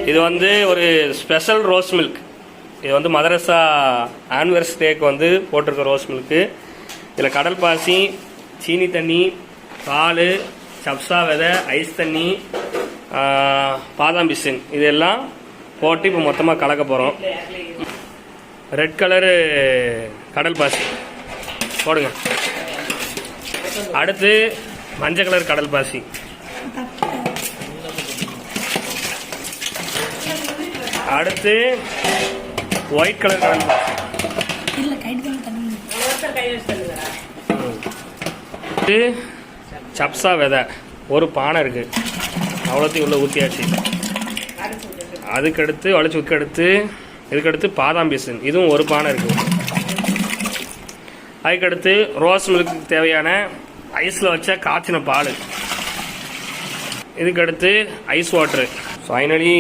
இது வந்து ஒரு ஸ்பெஷல் ரோஸ் மில்க். இது வந்து மதரசா ஆனிவர்சரிக்கு வந்து போட்டிருக்க ரோஸ் மில்க்கு. இதில் கடல் பாசி, சீனி தண்ணி, பால், சப்சா விதை, ஐஸ் தண்ணி, பாதாம் பிசின் இதெல்லாம் போட்டு இப்போ மொத்தமாக கலக்க போகிறோம். ரெட் கலரு கடல் பாசி போடுங்க. அடுத்து மஞ்சள் கலர் கடல் பாசி, அடுத்து ஒயிட் கலர் கடல் பாசி, சப்சா விதை ஒரு பானை இருக்கு, அவ்வளோத்தையும் உள்ள ஊற்றியாச்சு. அதுக்கடுத்து உடச்சி இதுக்கடுத்து பாதாம் பீசன், இதுவும் ஒரு பானை இருக்கு. அதுக்கடுத்து ரோஸ் மில்க்கு தேவையான ஐஸில் வச்ச காய்ச்சின பால், இதுக்கடுத்து ஐஸ் வாட்ரு. ஃபைனலி